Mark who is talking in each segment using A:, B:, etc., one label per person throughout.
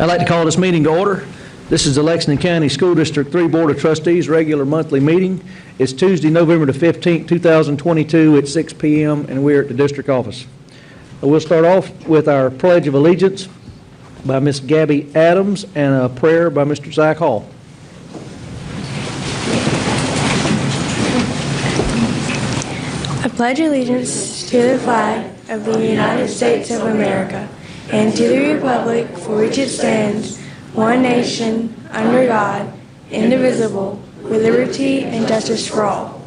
A: I'd like to call this meeting to order. This is the Lexington County School District 3 Board of Trustees regular monthly meeting. It's Tuesday, November the 15th, 2022 at 6 p.m. and we're at the district office. We'll start off with our Pledge of Allegiance by Miss Gabby Adams and a prayer by Mr. Zach Hall.
B: I pledge allegiance to the flag of the United States of America and to the republic for which it stands, one nation, under God, indivisible, with liberty and justice for all.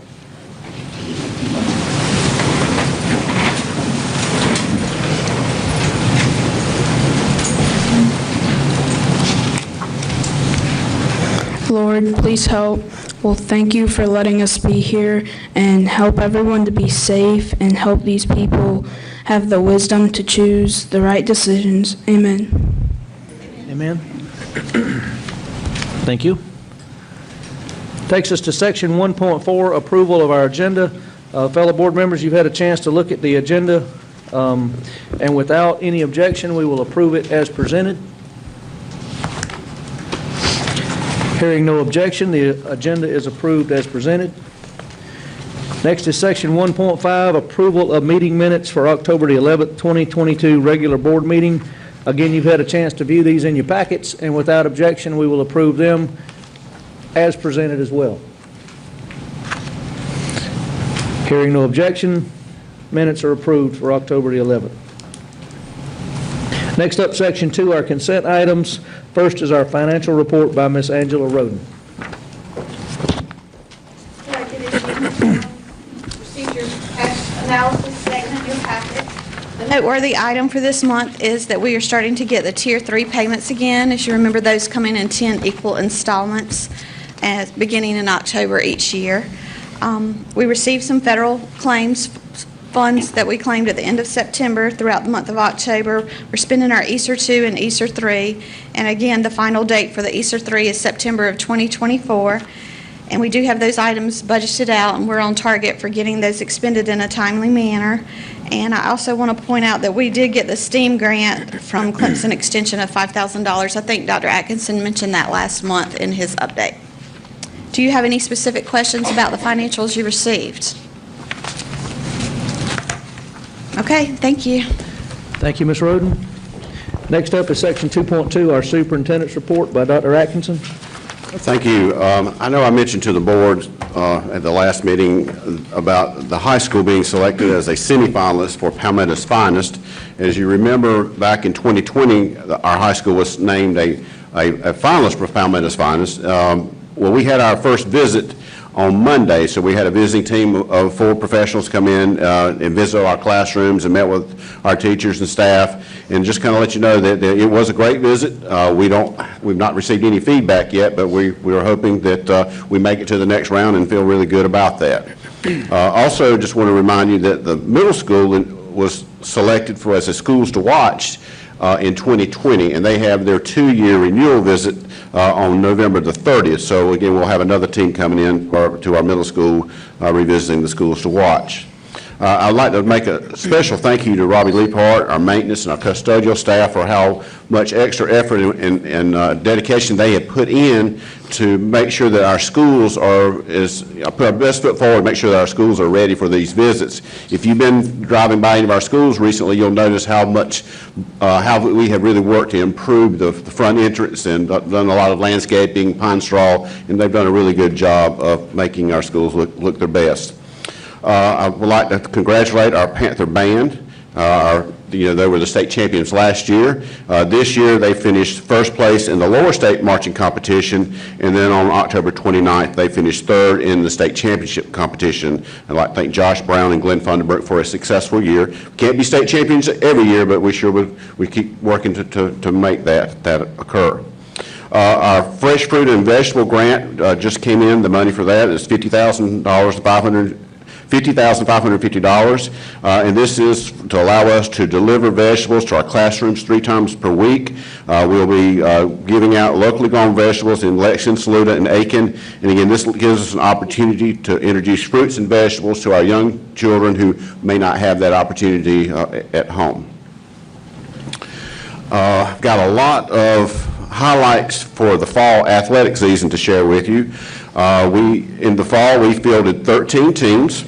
C: Lord, please help. Well, thank you for letting us be here and help everyone to be safe and help these people have the wisdom to choose the right decisions. Amen.
A: Amen. Thank you. Takes us to section 1.4, approval of our agenda. Fellow board members, you've had a chance to look at the agenda, and without any objection, we will approve it as presented. Hearing no objection, the agenda is approved as presented. Next is section 1.5, approval of meeting minutes for October the 11th, 2022 regular board meeting. Again, you've had a chance to view these in your packets, and without objection, we will approve them as presented as well. Hearing no objection, minutes are approved for October the 11th. Next up, section 2, our consent items. First is our financial report by Ms. Angela Roden.
D: Procedure analysis statement in your packet. The noteworthy item for this month is that we are starting to get the Tier 3 payments again. As you remember, those come in 10 equal installments beginning in October each year. We received some federal claims funds that we claimed at the end of September throughout the month of October. We're spending our ESSER 2 and ESSER 3, and again, the final date for the ESSER 3 is September of 2024, and we do have those items budgeted out, and we're on target for getting those expended in a timely manner. And I also want to point out that we did get the STEAM grant from Clemson Extension of $5,000. I think Dr. Atkinson mentioned that last month in his update. Do you have any specific questions about the financials you received? Okay, thank you.
A: Thank you, Ms. Roden. Next up is section 2.2, our superintendent's report by Dr. Atkinson.
E: Thank you. I know I mentioned to the board at the last meeting about the high school being selected as a semifinalist for Palmetto's Finest. As you remember, back in 2020, our high school was named a finalist for Palmetto's Finest. Well, we had our first visit on Monday, so we had a visiting team of 4 professionals come in and visit our classrooms and met with our teachers and staff, and just kind of let you know that it was a great visit. We've not received any feedback yet, but we are hoping that we make it to the next round and feel really good about that. Also, just want to remind you that the middle school was selected for as a schools to watch in 2020, and they have their 2-year renewal visit on November the 30th. So again, we'll have another team coming in to our middle school revisiting the schools to watch. I'd like to make a special thank you to Robbie Leaphart, our maintenance and our custodial staff, for how much extra effort and dedication they have put in to make sure that our schools put our best foot forward, make sure that our schools are ready for these visits. If you've been driving by any of our schools recently, you'll notice how we have really worked to improve the front entrance and done a lot of landscaping, pine straw, and they've done a really good job of making our schools look their best. I would like to congratulate our Panther Band. They were the state champions last year. This year they finished first place in the lower state marching competition, and then on October 29th they finished 3rd in the state championship competition. I'd like to thank Josh Brown and Glenn Funderburk for a successful year. Can't be state champions every year, but we keep working to make that occur. Our fresh fruit and vegetable grant just came in. The money for that is $50,550, and this is to allow us to deliver vegetables to our classrooms 3 times per week. We'll be giving out locally grown vegetables in Lexington, Saluda, and Aiken. And again, this gives us an opportunity to introduce fruits and vegetables to our young children who may not have that opportunity at home. I've got a lot of highlights for the fall athletic season to share with you. In the fall, we fielded 13 teams.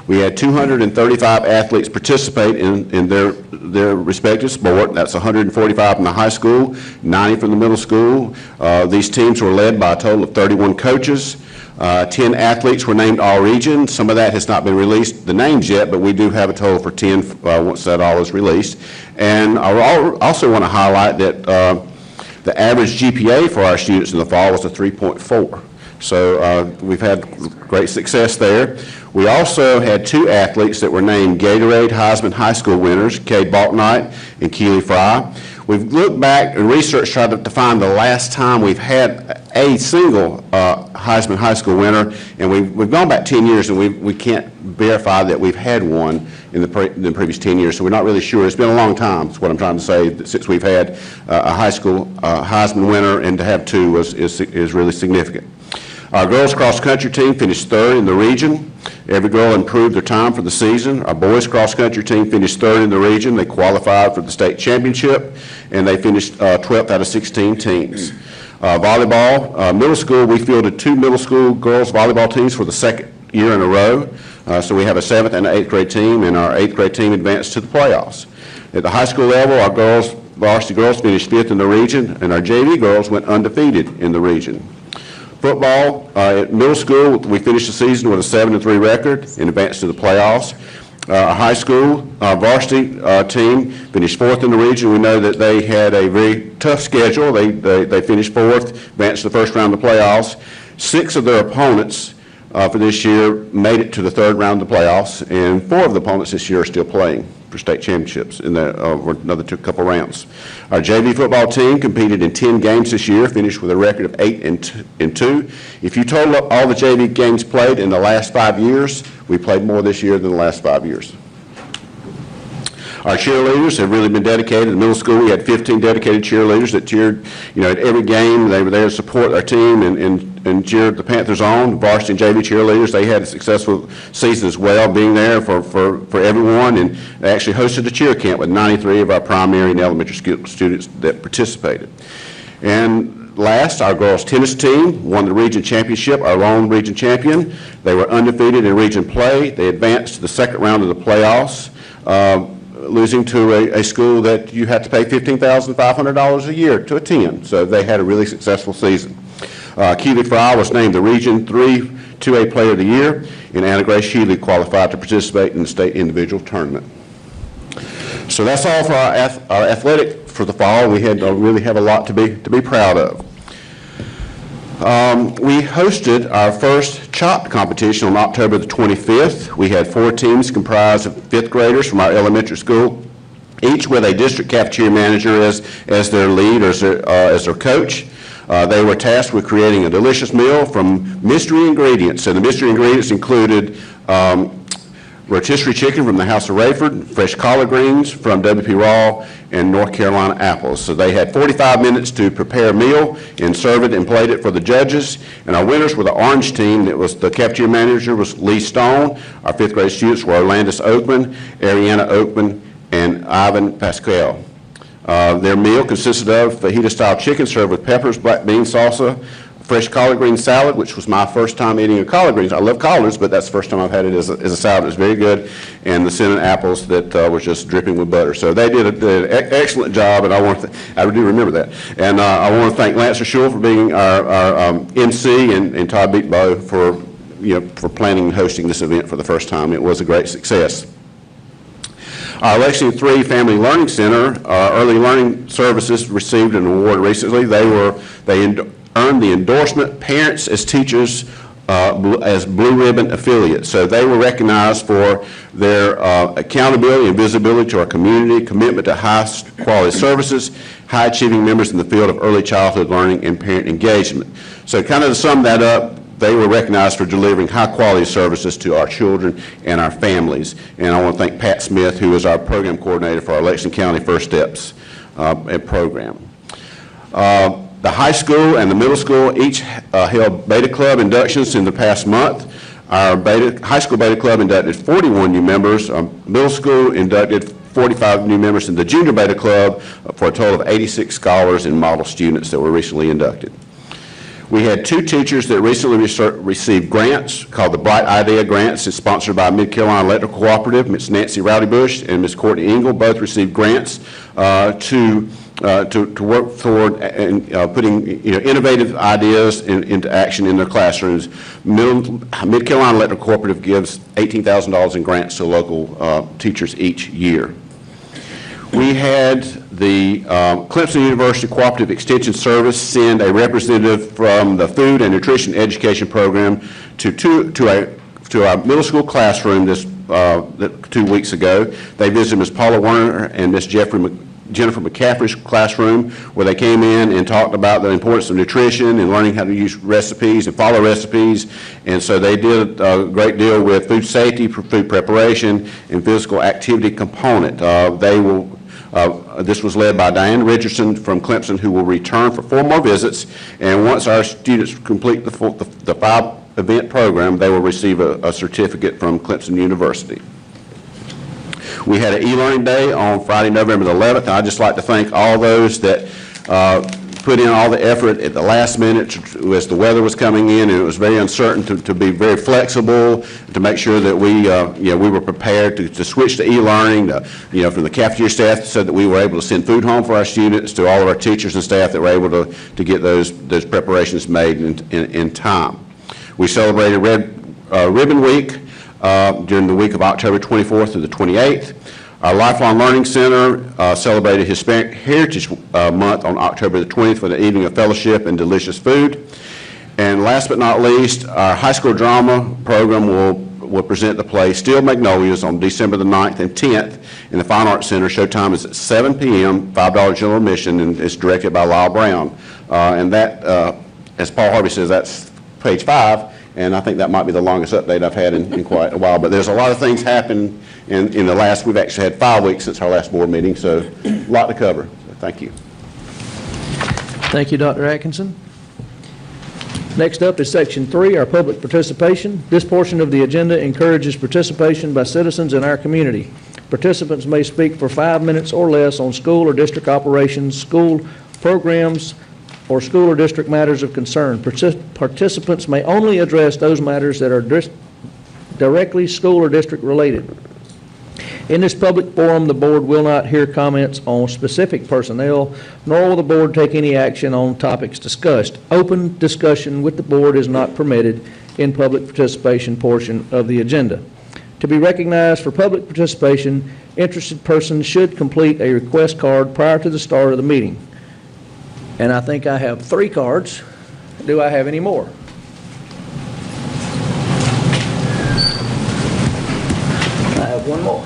E: We had 235 athletes participate in their respective sport. That's 145 from the high school, 90 from the middle school. These teams were led by a total of 31 coaches. 10 athletes were named all-region. Some of that has not been released, the names yet, but we do have a total for 10 once that all is released. And I also want to highlight that the average GPA for our students in the fall was a 3.4. So we've had great success there. We also had 2 athletes that were named Gatorade Heisman High School winners, Cade Baltonite and Keely Fry. We've looked back and researched tried to find the last time we've had a single Heisman High School winner, and we've gone back 10 years, and we can't verify that we've had one in the previous 10 years, so we're not really sure. It's been a long time, is what I'm trying to say, since we've had a high school Heisman winner, and to have 2 is really significant. Our girls cross-country team finished 3rd in the region. Every girl improved their time for the season. Our boys cross-country team finished 3rd in the region. They qualified for the state championship, and they finished 12th out of 16 teams. Volleyball, middle school, we fielded 2 middle school girls volleyball teams for the 2nd year in a row. So we have a 7th and an 8th grade team, and our 8th grade team advanced to the playoffs. At the high school level, our varsity girls finished 5th in the region, and our JV girls went undefeated in the region. Football, at middle school, we finished the season with a 7-3 record and advanced to the playoffs. Our high school varsity team finished 4th in the region. We know that they had a very tough schedule. They finished 4th, advanced to the first round of the playoffs. 6 of their opponents for this year made it to the 3rd round of the playoffs, and 4 of the opponents this year are still playing for state championships in another couple rounds. Our JV football team competed in 10 games this year, finished with a record of 8-2. If you total up all the JV games played in the last 5 years, we played more this year than the last 5 years. Our cheerleaders have really been dedicated. In middle school, we had 15 dedicated cheerleaders that cheered, at every game. They were there to support our team and cheered the Panthers on. Varsity and JV cheerleaders, they had a successful season as well, being there for everyone, and they actually hosted a cheer camp with 93 of our primary and elementary school students that participated. And last, our girls tennis team won the region championship, our lone region champion. They were undefeated in region play. They advanced to the 2nd round of the playoffs, losing to a school that you had to pay $15,500 a year to attend. So they had a really successful season. Keely Fry was named the Region 3 2A Player of the Year, and Anna Grace Healy qualified to participate in the state individual tournament. So that's all for our athletic for the fall. We really have a lot to be proud of. We hosted our first CHOP competition on October the 25th. We had 4 teams comprised of 5th graders from our elementary school, each with a district cafeteria manager as their lead or as their coach. They were tasked with creating a delicious meal from mystery ingredients. And the mystery ingredients included rotisserie chicken from the House of Rayford, fresh collard greens from WP Raw, and North Carolina apples. So they had 45 minutes to prepare a meal and serve it and plate it for the judges. And our winners were the orange team. It was the cafeteria manager was Lee Stone. Our 5th grade students were Orlandis Oakman, Ariana Oakman, and Ivan Pascal. Their meal consisted of fajita-style chicken served with peppers, black bean salsa, fresh collard green salad, which was my first time eating a collard greens. I love collards, but that's the first time I've had it as a salad. It was very good. And the cinnamon apples that was just dripping with butter. So they did an excellent job, and I do remember that. And I want to thank Lancer Schul for being our MC, and Todd Beatbow for planning and hosting this event for the first time. It was a great success. Our Lexington 3 Family Learning Center, Early Learning Services, received an award recently. They earned the endorsement Parents as Teachers as Blue Ribbon Affiliates. So they were recognized for their accountability and visibility to our community, commitment to high quality services, high achieving members in the field of early childhood learning and parent engagement. So kind of to sum that up, they were recognized for delivering high-quality services to our children and our families. And I want to thank Pat Smith, who is our program coordinator for our Lexington County First Steps program. The high school and the middle school each held Beta Club inductions in the past month. Our high school Beta Club inducted 41 new members. Middle school inducted 45 new members in the Junior Beta Club for a total of 86 scholars and model students that were recently inducted. We had 2 teachers that recently received grants called the Bright Idea Grants. It's sponsored by Mid-Carolina Electric Cooperative. Ms. Nancy Rowdy-Bush and Ms. Courtney Engel both received grants to work toward putting innovative ideas into action in their classrooms. Mid-Carolina Electric Cooperative gives $18,000 in grants to local teachers each year. We had the Clemson University Cooperative Extension Service send a representative from the Food and Nutrition Education Program to our middle school classroom 2 weeks ago. They visited Ms. Paula Werner and Ms. Jennifer McCaffrey's classroom, where they came in and talked about the importance of nutrition and learning how to use recipes and follow recipes. And so they did a great deal with food safety, food preparation, and physical activity component. This was led by Diane Richardson from Clemson, who will return for 4 more visits. And once our students complete the 5-event program, they will receive a certificate from Clemson University. We had an e-learning day on Friday, November the 11th, and I'd just like to thank all those that put in all the effort at the last minute as the weather was coming in, and it was very uncertain, to be very flexible, to make sure that we were prepared to switch to e-learning, from the cafeteria staff, so that we were able to send food home for our students, to all of our teachers and staff that were able to get those preparations made in time. We celebrated Red Ribbon Week during the week of October 24th through the 28th. Our Lifelong Learning Center celebrated Hispanic Heritage Month on October the 20th with an evening of fellowship and delicious food. And last but not least, our high school drama program will present the play Steel Magnolias on December the 9th and 10th in the Fine Arts Center. Showtime is at 7 p.m., $5 general admission, and it's directed by Lyle Brown. And that, as Paul Harvey says, that's page 5. And I think that might be the longest update I've had in quite a while. But there's a lot of things happened in the last, we've actually had 5 weeks since our last board meeting, so a lot to cover. So thank you.
A: Thank you, Dr. Atkinson. Next up is Section 3, our public participation. This portion of the agenda encourages participation by citizens in our community. Participants may speak for 5 minutes or less on school or district operations, school programs, or school or district matters of concern. Participants may only address those matters that are directly school or district related. In this public forum, the board will not hear comments on specific personnel, nor will the board take any action on topics discussed. Open discussion with the board is not permitted in public participation portion of the agenda. To be recognized for public participation, interested persons should complete a request card prior to the start of the meeting. And I think I have 3 cards. Do I have any more? I have 1 more.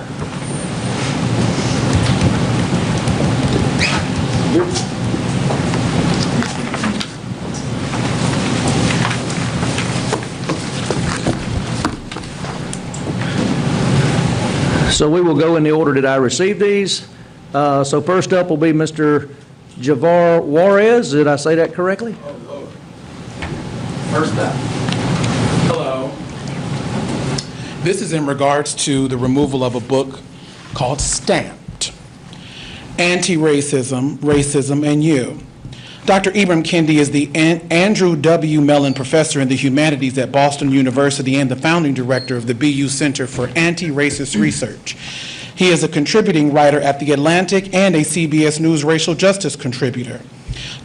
A: So we will go in the order that I received these. So first up will be Mr. Javar Juarez. Did I say that correctly?
F: Oh, Lord. First up. Hello. This is in regards to the removal of a book called Stamped: Anti-Racism, Racism, and You. Dr. Ibram Kendi is the Andrew W. Mellon Professor in the Humanities at Boston University and the founding director of the BU Center for Anti-Racist Research. He is a contributing writer at The Atlantic and a CBS News racial justice contributor.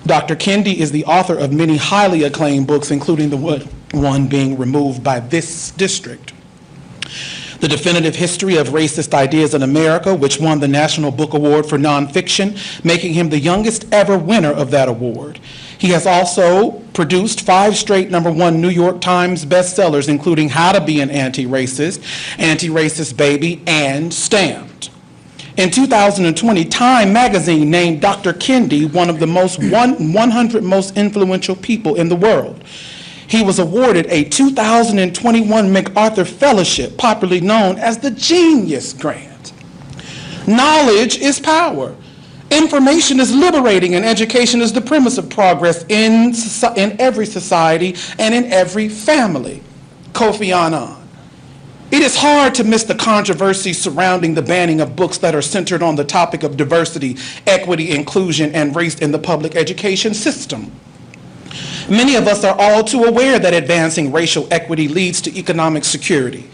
F: Dr. Kendi is the author of many highly acclaimed books, including the one being removed by this district: The Definitive History of Racist Ideas in America, which won the National Book Award for Nonfiction, making him the youngest ever winner of that award. He has also produced 5 straight #1 New York Times bestsellers, including How to Be an Anti-Racist, Anti-Racist Baby, and Stamped. In 2020, Time magazine named Dr. Kendi one of the 100 most influential people in the world. He was awarded a 2021 MacArthur Fellowship, popularly known as the Genius Grant. Knowledge is power. Information is liberating, and education is the premise of progress in every society and in every family. Kofi Annan. It is hard to miss the controversy surrounding the banning of books that are centered on the topic of diversity, equity, inclusion, and race in the public education system. Many of us are all too aware that advancing racial equity leads to economic security.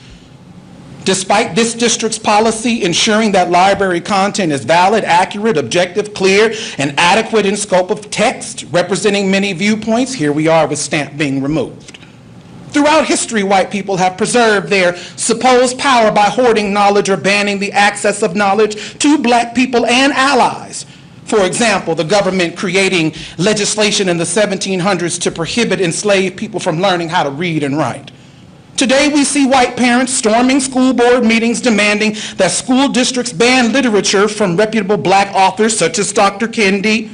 F: Despite this district's policy ensuring that library content is valid, accurate, objective, clear, and adequate in scope of text, representing many viewpoints, here we are with stamp being removed. Throughout history, white people have preserved their supposed power by hoarding knowledge or banning the access of knowledge to black people and allies. For example, the government creating legislation in the 1700s to prohibit enslaved people from learning how to read and write. Today, we see white parents storming school board meetings demanding that school districts ban literature from reputable black authors such as Dr. Kendi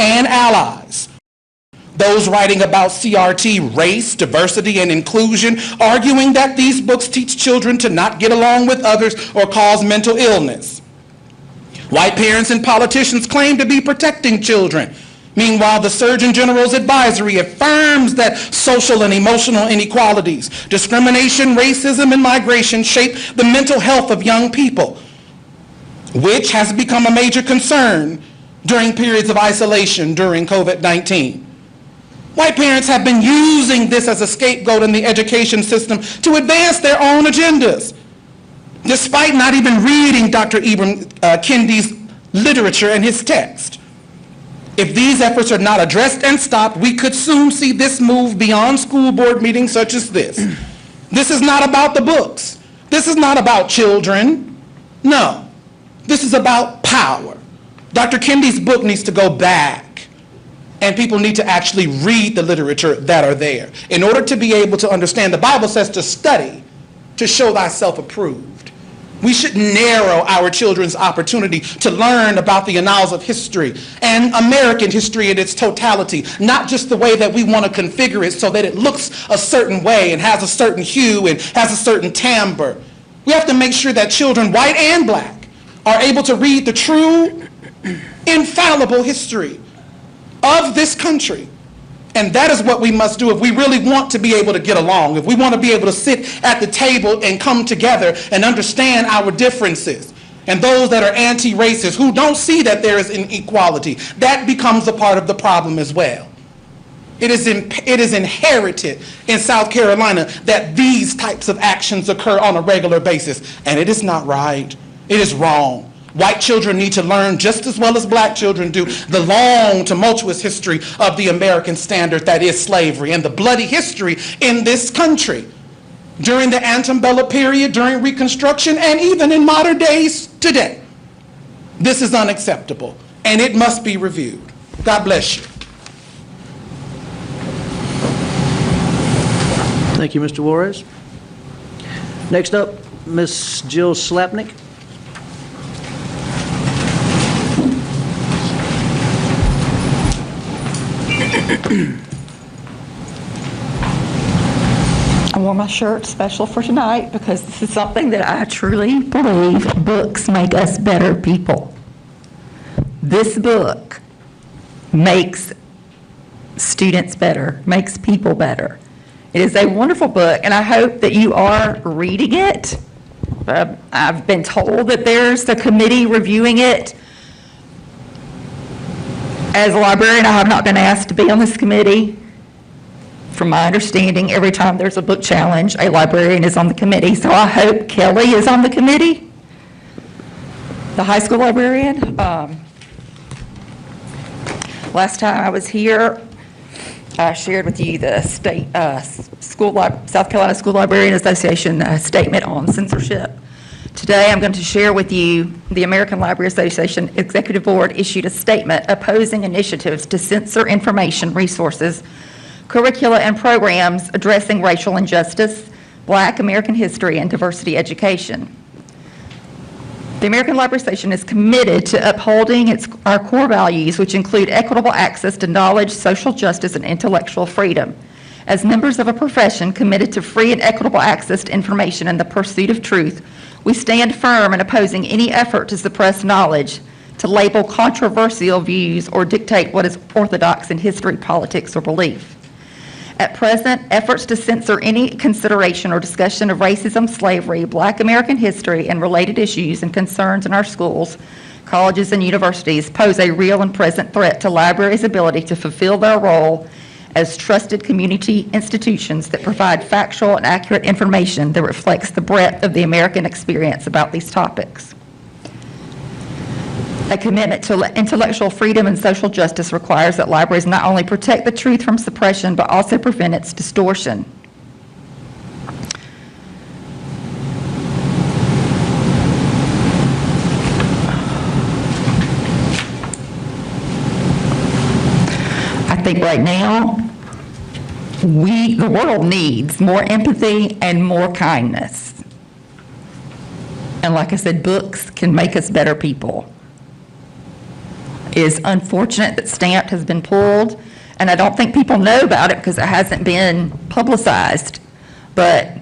F: and allies. Those writing about CRT, race, diversity, and inclusion, arguing that these books teach children to not get along with others or cause mental illness. White parents and politicians claim to be protecting children. Meanwhile, the Surgeon General's advisory affirms that social and emotional inequalities, discrimination, racism, and migration shape the mental health of young people, which has become a major concern during periods of isolation during COVID-19. White parents have been using this as a scapegoat in the education system to advance their own agendas, despite not even reading Dr. Ibram Kendi's literature and his text. If these efforts are not addressed and stopped, we could soon see this move beyond school board meetings such as this. This is not about the books. This is not about children. No, this is about power. Dr. Kendi's book needs to go back, and people need to actually read the literature that are there. In order to be able to understand, the Bible says to study, to show thyself approved. We should narrow our children's opportunity to learn about the annals of history and American history in its totality, not just the way that we want to configure it so that it looks a certain way and has a certain hue and has a certain timbre. We have to make sure that children, white and black, are able to read the true, infallible history of this country. And that is what we must do if we really want to be able to get along, if we want to be able to sit at the table and come together and understand our differences. And those that are anti-racist, who don't see that there is inequality, that becomes a part of the problem as well. It is inherited in South Carolina that these types of actions occur on a regular basis. And it is not right. It is wrong. White children need to learn just as well as black children do the long, tumultuous history of the American standard that is slavery and the bloody history in this country during the antebellum period, during Reconstruction, and even in modern days today. This is unacceptable, and it must be reviewed. God bless you.
A: Thank you, Mr. Juarez. Next up, Ms. Jill Slapnick.
G: I wore my shirt special for tonight because this is something that I truly believe books make us better people. This book makes students better, makes people better. It is a wonderful book, and I hope that you are reading it. I've been told that there's a committee reviewing it. As a librarian, I have not been asked to be on this committee. From my understanding, every time there's a book challenge, a librarian is on the committee, so I hope Kelly is on the committee, the high school librarian. Last time I was here, I shared with you the state South Carolina School Librarian Association statement on censorship. Today, I'm going to share with you the American Library Association Executive Board issued a statement opposing initiatives to censor information resources, curricula, and programs addressing racial injustice, Black American history, and diversity education. The American Library Association is committed to upholding our core values, which include equitable access to knowledge, social justice, and intellectual freedom. As members of a profession committed to free and equitable access to information and the pursuit of truth, we stand firm in opposing any effort to suppress knowledge, to label controversial views, or dictate what is orthodox in history, politics, or belief. At present, efforts to censor any consideration or discussion of racism, slavery, Black American history, and related issues and concerns in our schools, colleges, and universities pose a real and present threat to libraries' ability to fulfill their role as trusted community institutions that provide factual and accurate information that reflects the breadth of the American experience about these topics. A commitment to intellectual freedom and social justice requires that libraries not only protect the truth from suppression, but also prevent its distortion. I think right now, the world needs more empathy and more kindness. And like I said, books can make us better people. It is unfortunate that Stamped has been pulled, and I don't think people know about it because it hasn't been publicized. But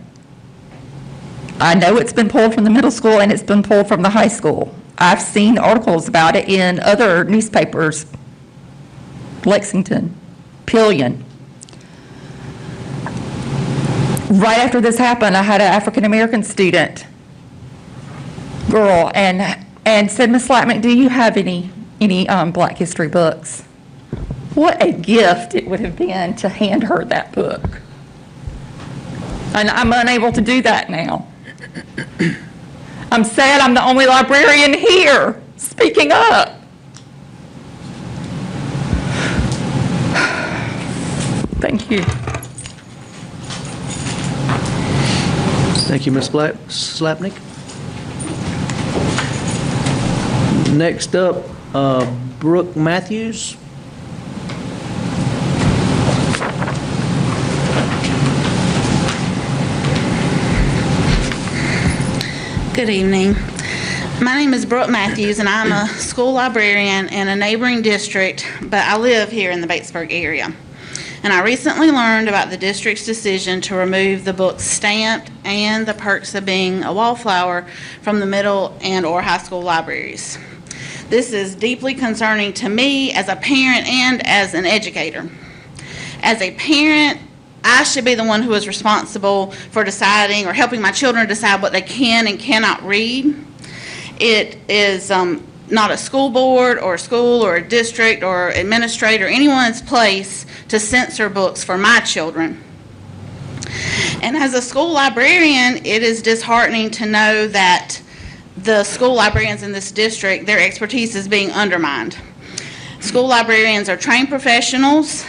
G: I know it's been pulled from the middle school and it's been pulled from the high school. I've seen articles about it in other newspapers, Lexington, Pillion. Right after this happened, I had an African-American student, girl, and said, Ms. Slackman, do you have any Black history books? What a gift it would have been to hand her that book. And I'm unable to do that now. I'm sad I'm the only librarian here speaking up. Thank you.
A: Thank you, Ms. Slapnick. Next up, Brooke Matthews.
H: Good evening. My name is Brooke Matthews, and I'm a school librarian in a neighboring district, but I live here in the Batesburg area. And I recently learned about the district's decision to remove the books Stamped and The Perks of Being a Wallflower from the middle and or high school libraries. This is deeply concerning to me as a parent and as an educator. As a parent, I should be the one who is responsible for deciding or helping my children decide what they can and cannot read. It is not a school board or a school or a district or administrator, anyone's place to censor books for my children. And as a school librarian, it is disheartening to know that the school librarians in this district, their expertise is being undermined. School librarians are trained professionals.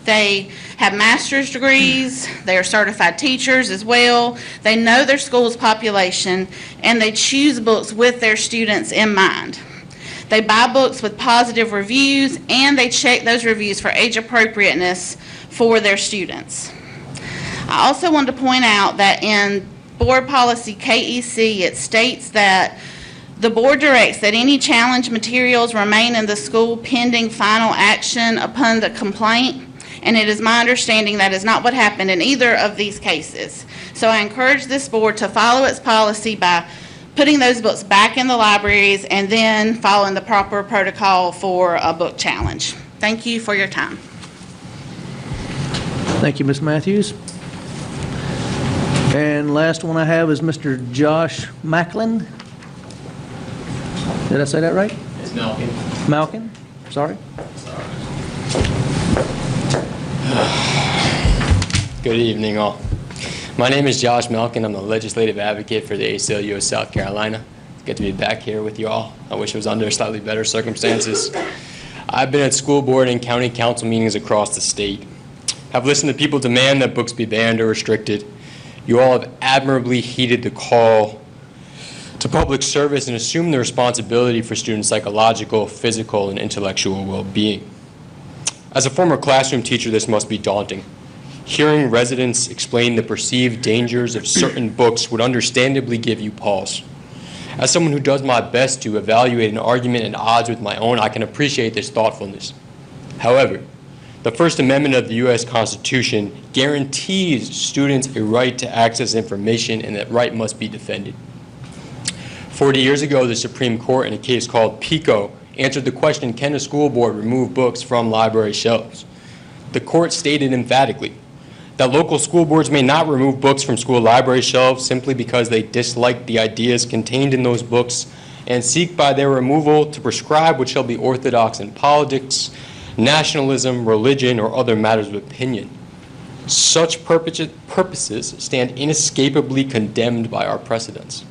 H: They have master's degrees. They are certified teachers as well. They know their school's population, and they choose books with their students in mind. They buy books with positive reviews, and they check those reviews for age appropriateness for their students. I also want to point out that in Board Policy KEC, it states that the board directs that any challenge materials remain in the school pending final action upon the complaint, and it is my understanding that is not what happened in either of these cases. So I encourage this board to follow its policy by putting those books back in the libraries and then following the proper protocol for a book challenge. Thank you for your time.
A: Thank you, Ms. Matthews. And last one I have is Mr. Josh Macklin. Did I say that right?
I: It's Malkin.
A: Malkin, sorry.
I: Good evening, all. My name is Josh Malkin. I'm the legislative advocate for the ACLU of South Carolina. It's good to be back here with you all. I wish it was under slightly better circumstances. I've been at school board and county council meetings across the state. I've listened to people demand that books be banned or restricted. You all have admirably heeded the call to public service and assumed the responsibility for students' psychological, physical, and intellectual well-being. As a former classroom teacher, this must be daunting. Hearing residents explain the perceived dangers of certain books would understandably give you pause. As someone who does my best to evaluate an argument at odds with my own, I can appreciate this thoughtfulness. However, the First Amendment of the U.S. Constitution guarantees students a right to access information, and that right must be defended. 40 years ago, the Supreme Court, in a case called Pico, answered the question, can a school board remove books from library shelves? The court stated emphatically, that local school boards may not remove books from school library shelves simply because they dislike the ideas contained in those books and seek by their removal to prescribe what shall be orthodox in politics, nationalism, religion, or other matters of opinion. Such purposes stand inescapably condemned by our precedents.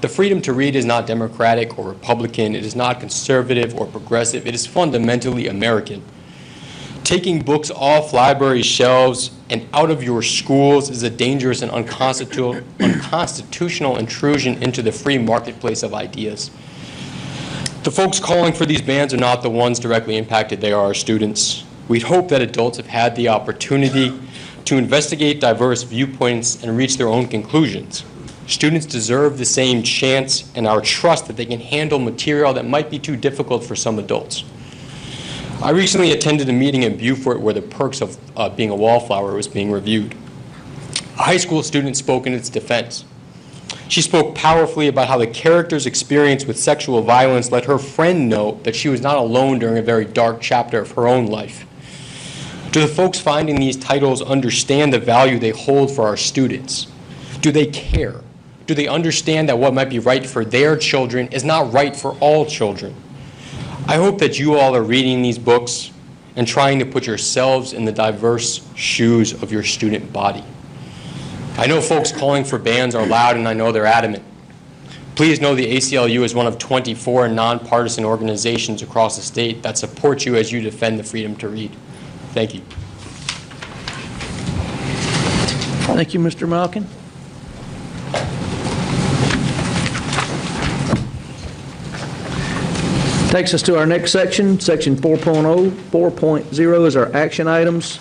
I: The freedom to read is not Democratic or Republican. It is not conservative or progressive. It is fundamentally American. Taking books off library shelves and out of your schools is a dangerous and unconstitutional intrusion into the free marketplace of ideas. The folks calling for these bans are not the ones directly impacted. They are our students. We'd hope that adults have had the opportunity to investigate diverse viewpoints and reach their own conclusions. Students deserve the same chance and our trust that they can handle material that might be too difficult for some adults. I recently attended a meeting in Beaufort where the perks of being a wallflower was being reviewed. A high school student spoke in its defense. She spoke powerfully about how the character's experience with sexual violence let her friend know that she was not alone during a very dark chapter of her own life. Do the folks finding these titles understand the value they hold for our students? Do they care? Do they understand that what might be right for their children is not right for all children? I hope that you all are reading these books and trying to put yourselves in the diverse shoes of your student body. I know folks calling for bans are loud, and I know they're adamant. Please know the ACLU is one of 24 nonpartisan organizations across the state that support you as you defend the freedom to read. Thank you.
A: Thank you, Mr. Malkin. Takes us to our next section, section 4.0. 4.0 is our action items.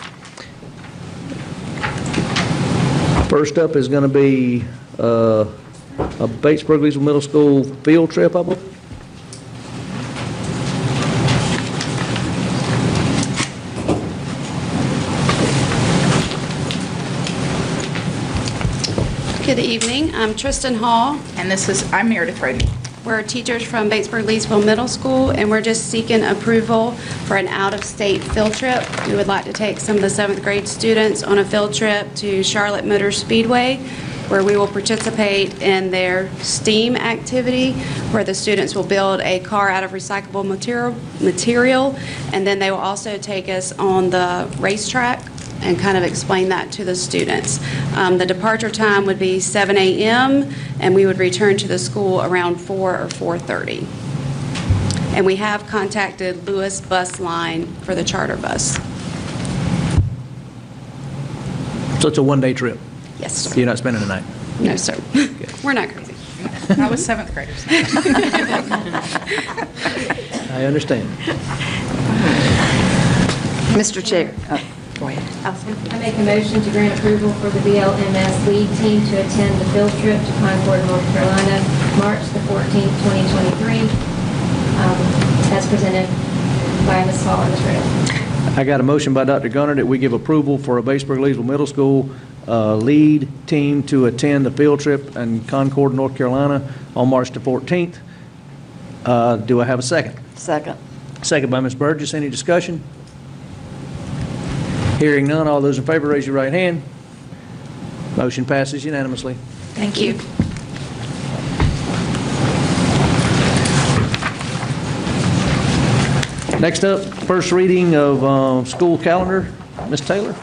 A: First up is going to be a Batesburg-Leesville Middle School field trip, I believe.
J: Good evening. I'm Tristan Hall.
G: And I'm Meredith Brody.
J: We're teachers from Batesburg-Leesville Middle School, and we're just seeking approval for an out-of-state field trip. We would like to take some of the 7th grade students on a field trip to Charlotte Motor Speedway, where we will participate in their STEAM activity, where the students will build a car out of recyclable material, and then they will also take us on the racetrack and kind of explain that to the students. The departure time would be 7 a.m., and we would return to the school around 4 or 4:30. And we have contacted Lewis Bus Line for the charter bus.
A: So it's a one-day trip?
J: Yes, sir.
A: You're not spending the night?
J: No, sir. We're not crazy.
G: I was 7th graders.
A: I understand.
K: Mr. Chair. Go ahead.
L: I make a motion to grant approval for the BLMS lead team to attend the field trip to Concord, North Carolina, March the 14th, 2023, as presented by Ms. Hall and Ms. Riddle.
A: I got a motion by Dr. Gunner that we give approval for a Batesburg-Leesville Middle School lead team to attend the field trip in Concord, North Carolina on March the 14th. Do I have a second?
K: Second.
A: Second by Ms. Burgess. Any discussion? Hearing none, all those in favor raise your right hand. Motion passes unanimously.
G: Thank you.
A: Next up, first reading of school calendar. Ms. Taylor.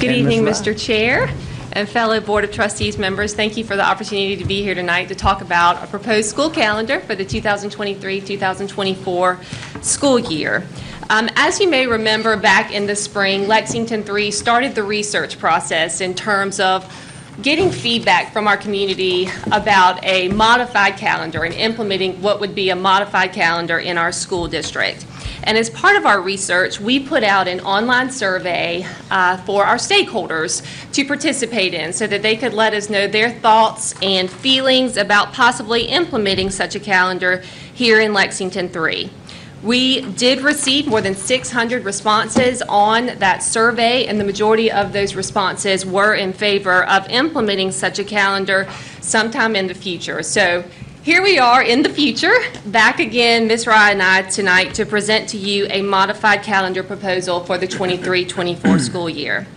M: Good evening, Mr. Chair and fellow Board of Trustees members. Thank you for the opportunity to be here tonight to talk about a proposed school calendar for the 2023-2024 school year. As you may remember, back in the spring, Lexington 3 started the research process in terms of getting feedback from our community about a modified calendar and implementing what would be a modified calendar in our school district. And as part of our research, we put out an online survey for our stakeholders to participate in so that they could let us know their thoughts and feelings about possibly implementing such a calendar here in Lexington 3. We did receive more than 600 responses on that survey, and the majority of those responses were in favor of implementing such a calendar sometime in the future. So Here we are in the future, back again, Ms. Rye and I tonight to present to you a modified calendar proposal for the 23-24 school year.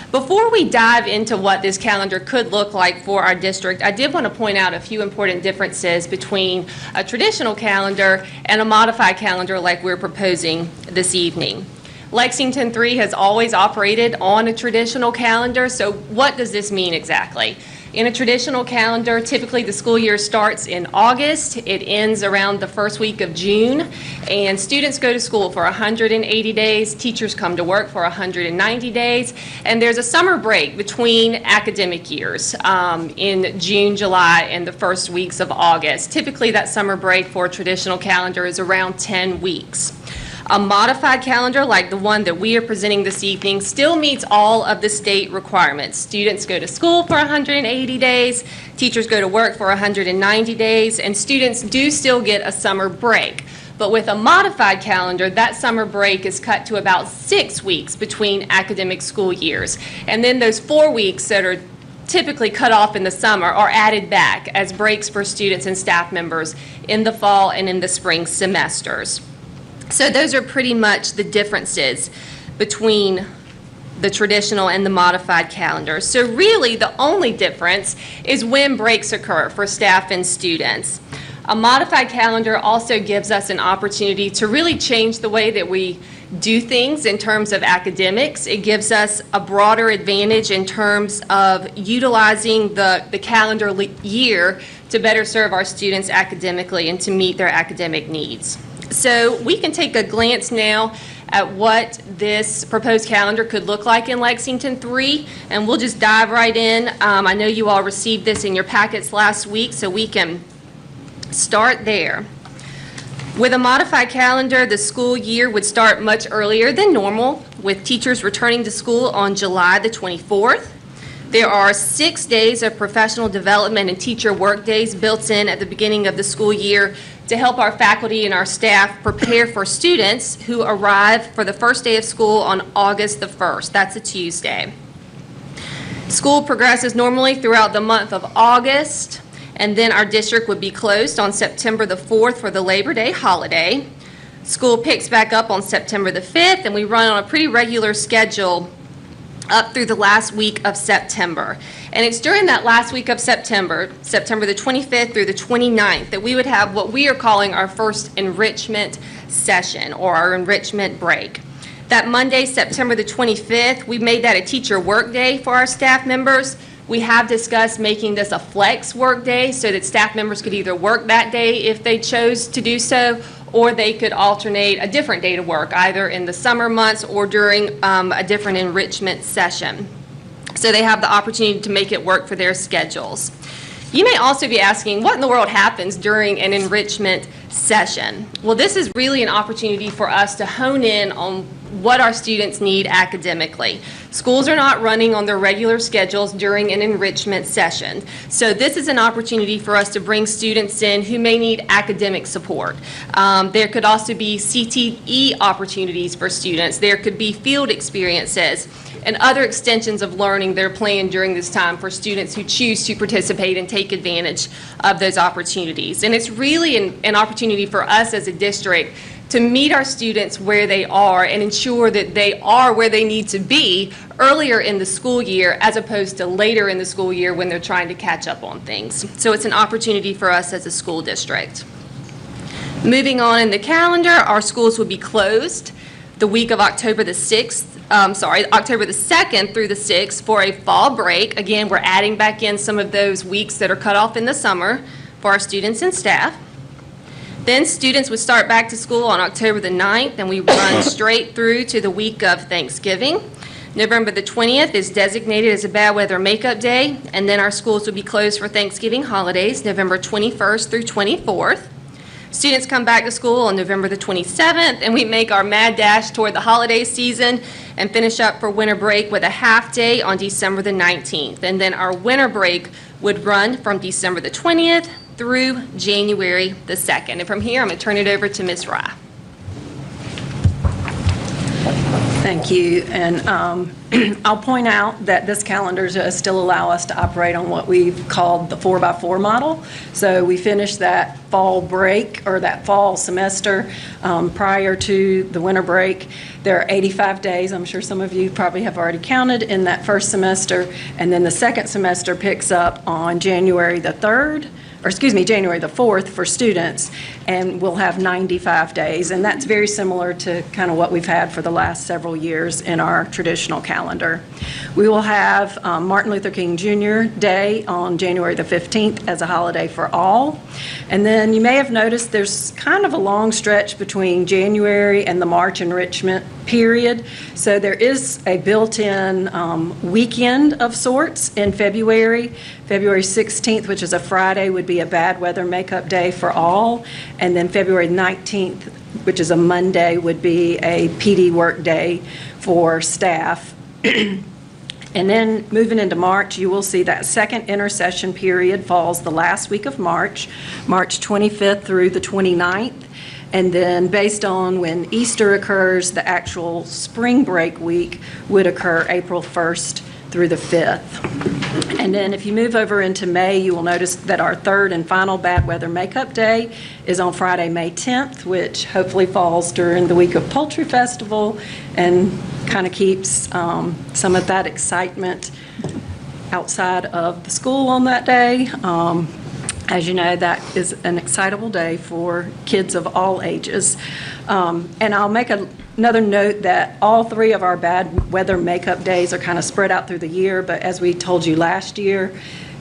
M: Before we dive into what this calendar could look like for our district, I did want to point out a few important differences between a traditional calendar and a modified calendar like we're proposing this evening. Lexington 3 has always operated on a traditional calendar, so what does this mean exactly? In a traditional calendar, typically the school year starts in August, it ends around the first week of June, and students go to school for 180 days, teachers come to work for 190 days, and there's a summer break between academic years in June, July, and the first weeks of August. Typically that summer break for a traditional calendar is around 10 weeks. A modified calendar like the one that we are presenting this evening still meets all of the state requirements. Students go to school for 180 days, teachers go to work for 190 days, and students do still get a summer break. But with a modified calendar, that summer break is cut to about 6 weeks between academic school years. And then those 4 weeks that are typically cut off in the summer are added back as breaks for students and staff members in the fall and in the spring semesters. So those are pretty much the differences between the traditional and the modified calendar. So really the only difference is when breaks occur for staff and students. A modified calendar also gives us an opportunity to really change the way that we do things in terms of academics. It gives us a broader advantage in terms of utilizing the calendar year to better serve our students academically and to meet their academic needs. So we can take a glance now at what this proposed calendar could look like in Lexington 3, and we'll just dive right in. I know you all received this in your packets last week, so we can start there. With a modified calendar, the school year would start much earlier than normal, with teachers returning to school on July the 24th. There are 6 days of professional development and teacher work days built in at the beginning of the school year to help our faculty and our staff prepare for students who arrive for the first day of school on August the 1st. That's a Tuesday. School progresses normally throughout the month of August, and then our district would be closed on September the 4th for the Labor Day holiday. School picks back up on September the 5th, and we run on a pretty regular schedule up through the last week of September. And it's during that last week of September, September the 25th through the 29th, that we would have what we are calling our first enrichment session or our enrichment break. That Monday, September the 25th, we made that a teacher work day for our staff members. We have discussed making this a flex work day so that staff members could either work that day if they chose to do so, or they could alternate a different day to work, either in the summer months or during a different enrichment session. So they have the opportunity to make it work for their schedules. You may also be asking, what in the world happens during an enrichment session? Well, this is really an opportunity for us to hone in on what our students need academically. Schools are not running on their regular schedules during an enrichment session. So this is an opportunity for us to bring students in who may need academic support. There could also be CTE opportunities for students. There could be field experiences and other extensions of learning that are planned during this time for students who choose to participate and take advantage of those opportunities. And it's really an opportunity for us as a district to meet our students where they are and ensure that they are where they need to be earlier in the school year as opposed to later in the school year when they're trying to catch up on things. So it's an opportunity for us as a school district. Moving on in the calendar, our schools will be closed the week of October the 2nd through the 6th for a fall break. Again, we're adding back in some of those weeks that are cut off in the summer for our students and staff. Then students would start back to school on October the 9th, and we run straight through to the week of Thanksgiving. November the 20th is designated as a bad weather makeup day, and then our schools will be closed for Thanksgiving holidays, November 21st through 24th. Students come back to school on November the 27th, and we make our mad dash toward the holiday season and finish up for winter break with a half day on December the 19th. And then our winter break would run from December the 20th through January the 2nd. And from here, I'm going to turn it over to Ms. Rye.
N: Thank you. And I'll point out that this calendar does still allow us to operate on what we've called the 4x4 model. So we finished that fall break, or that fall semester, prior to the winter break. There are 85 days. I'm sure some of you probably have already counted in that first semester. And then the second semester picks up on January the 3rd. Or excuse me, January the 4th for students, and we'll have 95 days. And that's very similar to kind of what we've had for the last several years in our traditional calendar. We will have Martin Luther King Jr. Day on January the 15th as a holiday for all. And then you may have noticed there's kind of a long stretch between January and the March enrichment period. So there is a built-in weekend of sorts in February. February 16th, which is a Friday, would be a bad weather makeup day for all. And then February 19th, which is a Monday, would be a PD work day for staff. And then moving into March, you will see that second intersession period falls the last week of March, March 25th through the 29th. And then based on when Easter occurs, the actual spring break week would occur April 1st through the 5th. And then if you move over into May, you will notice that our third and final bad weather makeup day is on Friday, May 10th, which hopefully falls during the week of Poultry Festival and kind of keeps some of that excitement outside of the school on that day. As you know, that is an excitable day for kids of all ages. And I'll make another note that all three of our bad weather makeup days are kind of spread out through the year, but as we told you last year,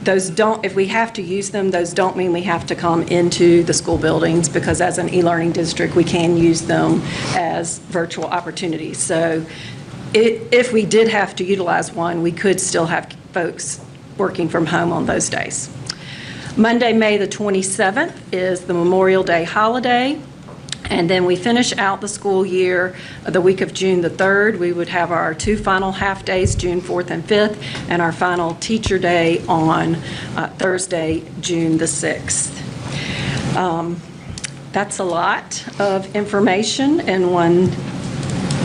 N: those don't, if we have to use them, those don't mean we have to come into the school buildings, because as an e-learning district, we can use them as virtual opportunities. So if we did have to utilize one, we could still have folks working from home on those days. Monday, May the 27th is the Memorial Day holiday, and then we finish out the school year the week of June the 3rd. We would have our two final half days, June 4th and 5th, and our final teacher day on Thursday, June the 6th. That's a lot of information in one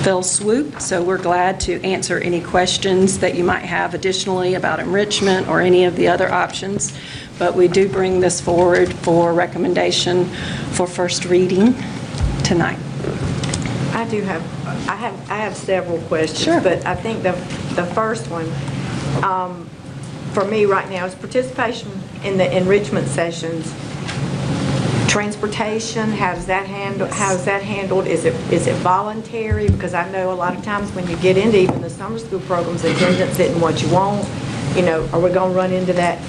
N: fell swoop, so we're glad to answer any questions that you might have additionally about enrichment or any of the other options. But we do bring this forward for recommendation for first reading tonight.
K: I have several questions.
N: Sure.
K: But I think the first one, for me right now, is participation in the enrichment sessions. Transportation, how is that handled? Is it voluntary? Because I know a lot of times when you get into even the summer school programs, attendance isn't what you want. You know, are we going to run into that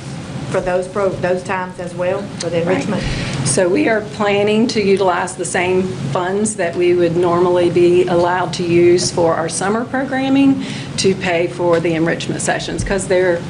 K: for those times as well, for the enrichment?
N: Right. So we are planning to utilize the same funds that we would normally be allowed to use for our summer programming to pay for the enrichment sessions, because they're.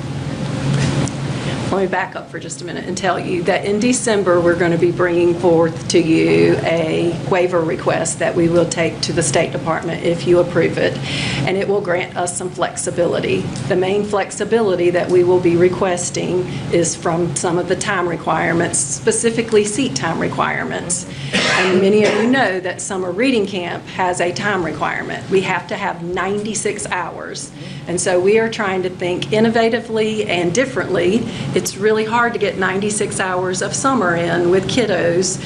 N: Let me back up for just a minute and tell you that in December, we're going to be bringing forth to you a waiver request that we will take to the State Department if you approve it, and it will grant us some flexibility. The main flexibility that we will be requesting is from some of the time requirements, specifically seat time requirements. And many of you know that summer reading camp has a time requirement. We have to have 96 hours. And so we are trying to think innovatively and differently. It's really hard to get 96 hours of summer in with kiddos,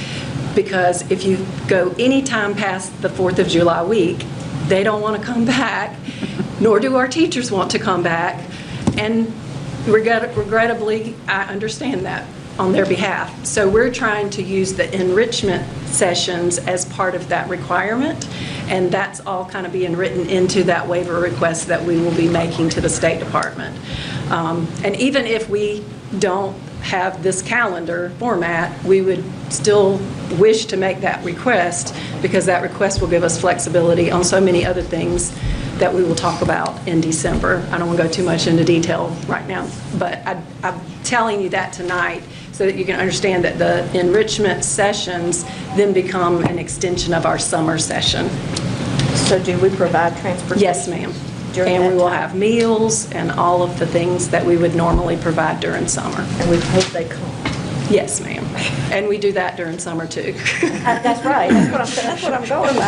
N: because if you go any time past the 4th of July week, they don't want to come back, nor do our teachers want to come back. And regrettably, I understand that on their behalf. So we're trying to use the enrichment sessions as part of that requirement, and that's all kind of being written into that waiver request that we will be making to the State Department. And even if we don't have this calendar format, we would still wish to make that request, because that request will give us flexibility on so many other things that we will talk about in December. I don't want to go too much into detail right now, but I'm telling you that tonight so that you can understand that the enrichment sessions then become an extension of our summer session.
K: So do we provide transportation?
N: Yes, ma'am. And we will have meals and all of the things that we would normally provide during summer.
K: And we hope they come.
N: Yes, ma'am. And we do that during summer, too.
K: That's right, that's what I'm going by,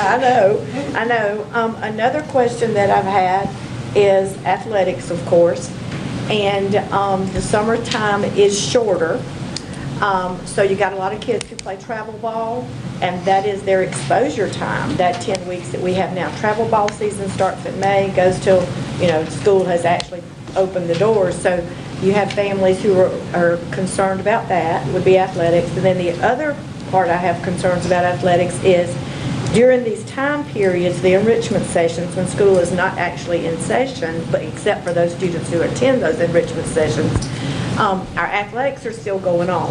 K: I know. Another question that I've had is athletics, of course, and the summertime is shorter. So you got a lot of kids who play travel ball, and that is their exposure time, that 10 weeks that we have now. Travel ball season starts in May, goes till, school has actually opened the doors. So you have families who are concerned about that, would be athletics. And then the other part I have concerns about athletics is during these time periods, the enrichment sessions, when school is not actually in session, but except for those students who attend those enrichment sessions, our athletics are still going on.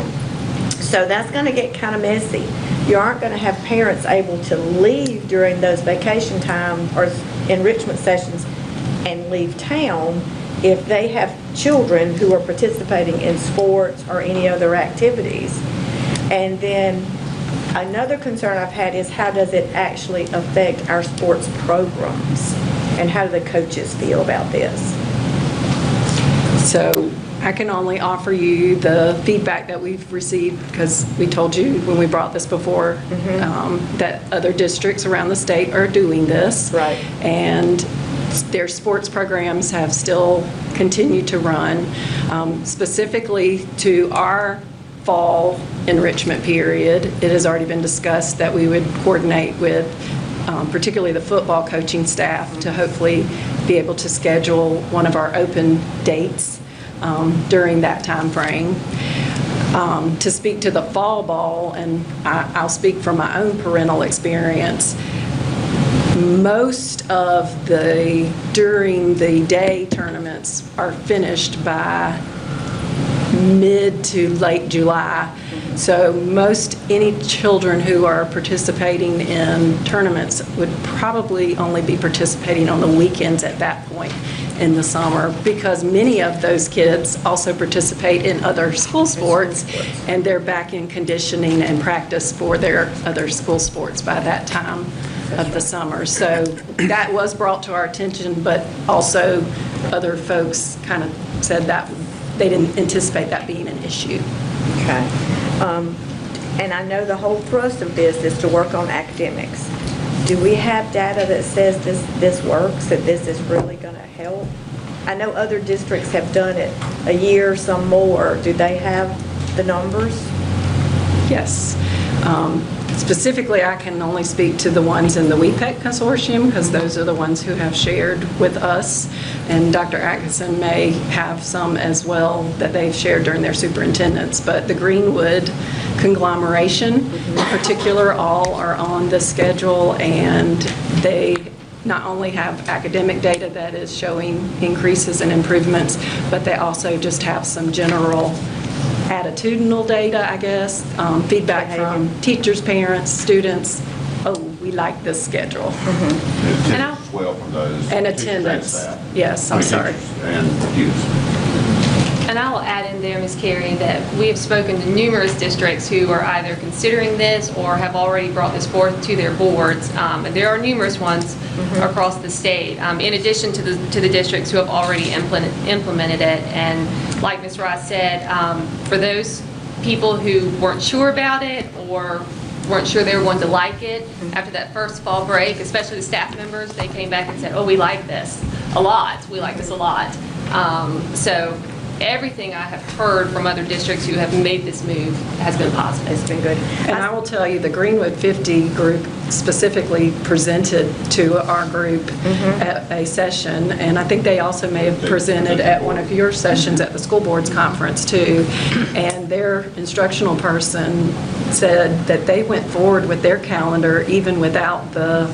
K: So that's going to get kind of messy. You aren't going to have parents able to leave during those vacation time or enrichment sessions and leave town if they have children who are participating in sports or any other activities. And then another concern I've had is how does it actually affect our sports programs? And how do the coaches feel about this?
N: So I can only offer you the feedback that we've received, because we told you when we brought this before that other districts around the state are doing this.
K: Right.
N: And their sports programs have still continued to run. Specifically to our fall enrichment period, it has already been discussed that we would coordinate with particularly the football coaching staff to hopefully be able to schedule one of our open dates during that time frame. To speak to the fall ball, and I'll speak from my own parental experience, most of the during the day tournaments are finished by mid to late July. So most any children who are participating in tournaments would probably only be participating on the weekends at that point in the summer, because many of those kids also participate in other school sports, and they're back in conditioning and practice for their other school sports by that time of the summer. So that was brought to our attention, but also other folks kind of said that they didn't anticipate that being an issue.
K: Okay. And I know the whole thrust of this is to work on academics. Do we have data that says this works, that this is really going to help? I know other districts have done it a year, some more. Do they have the numbers?
N: Yes. Specifically, I can only speak to the ones in the WEPEC consortium, because those are the ones who have shared with us, and Dr. Atkinson may have some as well that they've shared during their superintendents. But the Greenwood conglomeration in particular all are on the schedule, and they not only have academic data that is showing increases and improvements, but they also just have some general attitudinal data, I guess, feedback from teachers, parents, students. Oh, we like this schedule.
E: And as well from those.
N: And
E: teachers
N: attendance.
E: staff.
N: Yes, I'm sorry.
E: Teachers and students.
M: And I will add in there, Ms. Carey, that we have spoken to numerous districts who are either considering this or have already brought this forth to their boards. And there are numerous ones across the state, in addition to the districts who have already implemented it. And like Ms. Rice said, for those people who weren't sure about it or weren't sure they were going to like it, after that first fall break, especially the staff members, they came back and said, oh, we like this a lot. We like this a lot. So everything I have heard from other districts who have made this move has been positive.
K: It's been good.
N: And I will tell you, the Greenwood 50 group specifically presented to our group at a session, and I think they also may have presented at one of your sessions at the school board's conference too. And their instructional person said that they went forward with their calendar even without the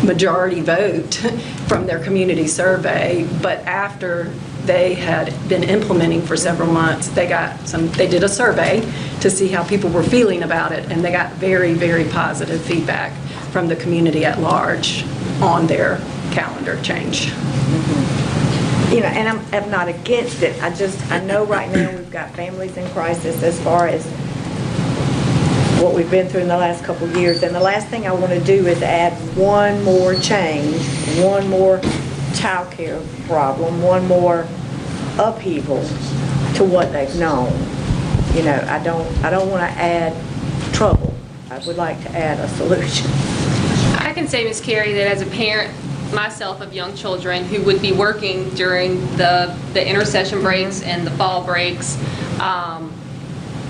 N: majority vote from their community survey, but after they had been implementing for several months, they did a survey to see how people were feeling about it, and they got very, very positive feedback from the community at large on their calendar change.
K: And I'm not against it. I know right now we've got families in crisis as far as what we've been through in the last couple of years, and the last thing I want to do is add one more change, one more child care problem, one more upheaval to what they've known. I don't want to add trouble. I would like to add a solution.
M: I can say, Ms. Carey, that as a parent myself of young children who would be working during the intercession breaks and the fall breaks,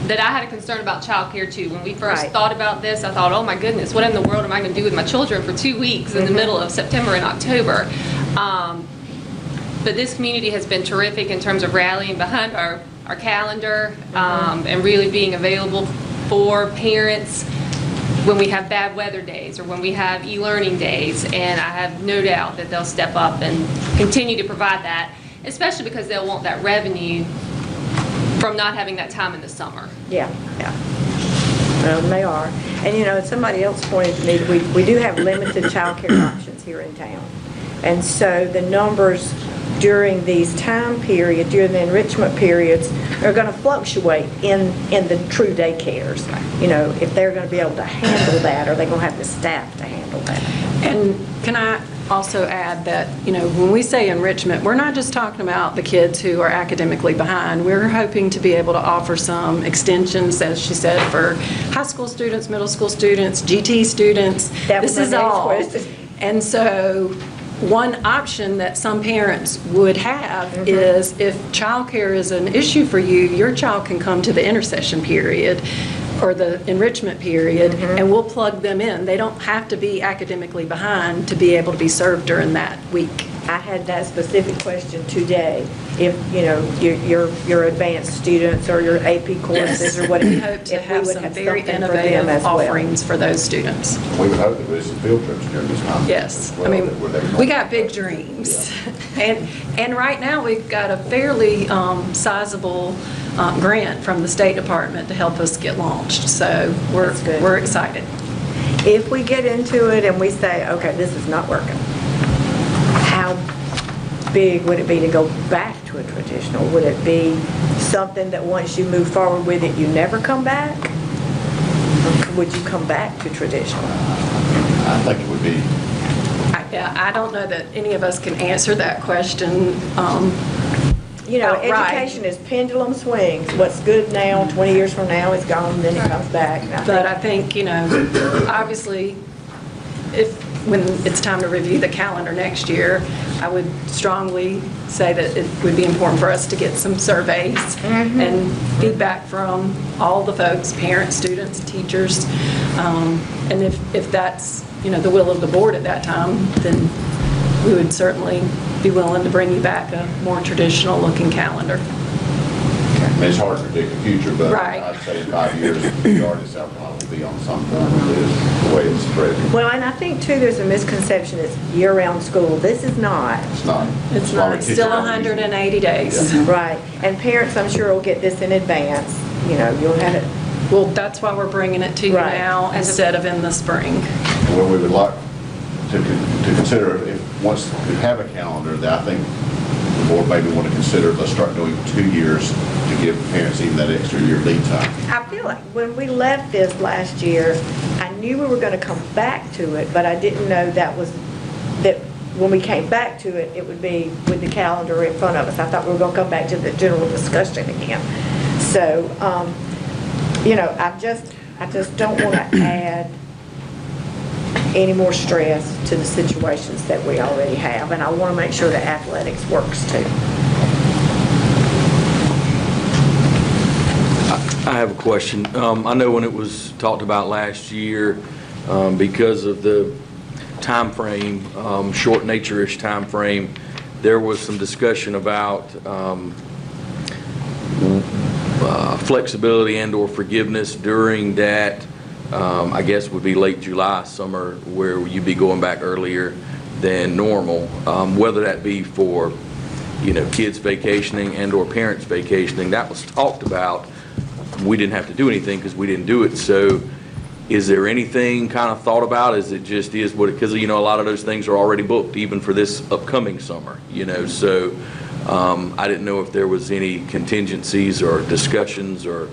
M: that I had a concern about childcare too. When we first thought about this, I thought, oh my goodness, what in the world am I going to do with my children for 2 weeks in the middle of September and October? But this community has been terrific in terms of rallying behind our calendar and really being available for parents when we have bad weather days or when we have e-learning days. And I have no doubt that they'll step up and continue to provide that, especially because they'll want that revenue from not having that time in the summer.
K: Yeah. Well, they are. And somebody else pointed to me that we do have limited child care options here in town. And so the numbers during these time periods, during the enrichment periods, are going to fluctuate in the true daycares. If they're going to be able to handle that, or they're going to have the staff to handle that.
N: And can I also add that, when we say enrichment, we're not just talking about the kids who are academically behind. We're hoping to be able to offer some extensions, as she said, for high school students, middle school students, GT students.
K: This is all.
N: And so one option that some parents would have is if childcare is an issue for you, your child can come to the intercession period or the enrichment period, and we'll plug them in. They don't have to be academically behind to be able to be served during that week.
K: I had that specific question today. If, your advanced students or your AP courses or whatever.
N: We hope to have some very innovative offerings for those students.
E: We would hope that there's some field trips during this time.
N: Yes. We got big dreams. Yeah. And right now, we've got a fairly sizable grant from the State Department to help us get launched. So we're excited.
K: If we get into it and we say, okay, this is not working, how big would it be to go back to a traditional? Would it be something that once you move forward with it, you never come back? Or would you come back to traditional?
E: I think it would be.
N: I don't know that any of us can answer that question.
K: Education is pendulum swings. What's good now, 20 years from now, is gone, then it comes back.
N: But I think, obviously, when it's time to review the calendar next year, I would strongly say that it would be important for us to get some surveys and feedback from all the folks, parents, students, teachers. And if that's, the will of the board at that time, then we would certainly be willing to bring you back a more traditional looking calendar.
E: It's hard to predict the future, but
N: right.
E: I'd say in 5 years, the majority of South Carolina will be on some form of this, the way it's spread.
K: Well, and I think, too, there's a misconception it's year-round school. This is not.
E: It's not.
N: It's not. It's still 180 days.
E: Yeah.
K: Right. And parents, I'm sure, will get this in advance. You'll have it.
N: Well, that's why we're bringing it to you now instead of in the spring.
E: Well, we would like to consider, if once we have a calendar, that I think the board maybe want to consider, let's start doing 2 years to give parents even that extra year lead time.
K: I feel like when we left this last year, I knew we were going to come back to it, but I didn't know that when we came back to it, it would be with the calendar in front of us. I thought we were going to come back to the general discussion again. So, I just don't want to add any more stress to the situations that we already have, and I want to make sure that athletics works too.
O: I have a question. I know when it was talked about last year, because of the time frame, short nature-ish time frame, there was some discussion about flexibility and/or forgiveness during that. I guess would be late July, summer, where you'd be going back earlier than normal, whether that be for, kids vacationing and/or parents vacationing. That was talked about. We didn't have to do anything because we didn't do it. So is there anything kind of thought about? Is it just is what, because, a lot of those things are already booked even for this upcoming summer, so I didn't know if there was any contingencies or discussions or.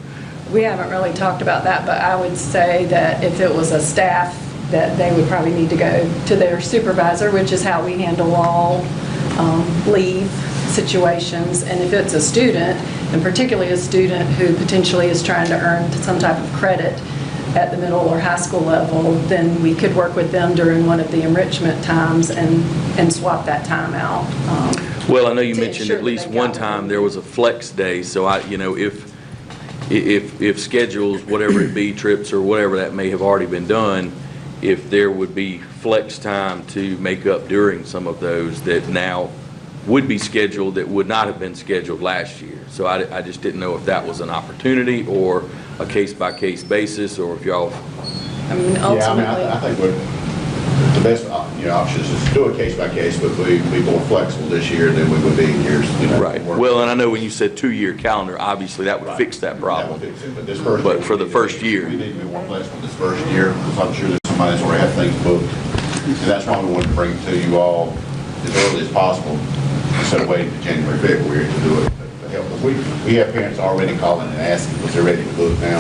N: We haven't really talked about that, but I would say that if it was a staff, that they would probably need to go to their supervisor, which is how we handle all leave situations, and if it's a student, and particularly a student who potentially is trying to earn some type of credit at the middle or high school level, then we could work with them during one of the enrichment times and swap that time out.
O: Well, I know you
N: to
O: mentioned
N: ensure
O: at
N: that
O: least
N: they
O: one
N: got
O: time there was a flex day, so if schedules, whatever it be, trips or whatever that may have already been done, if there would be flex time to make up during some of those that now would be scheduled that would not have been scheduled last year. So I just didn't know if that was an opportunity or a case-by-case basis, or if y'all...
N: I mean, ultimately...
E: I think the best option is to do it case by case, but be more flexible this year than we would be in years.
O: Right. Well, and I know when you said 2-year calendar, obviously that would fix that problem.
E: That would fix it, but this first
O: But
E: year,
O: for the first year...
E: we need to be more flexible this first year, because I'm sure that somebody's already had things booked. And that's why we wanted to bring it to you all as early as possible, instead of waiting to January, February to do it. To help. We have parents already calling and asking because they're ready to book now.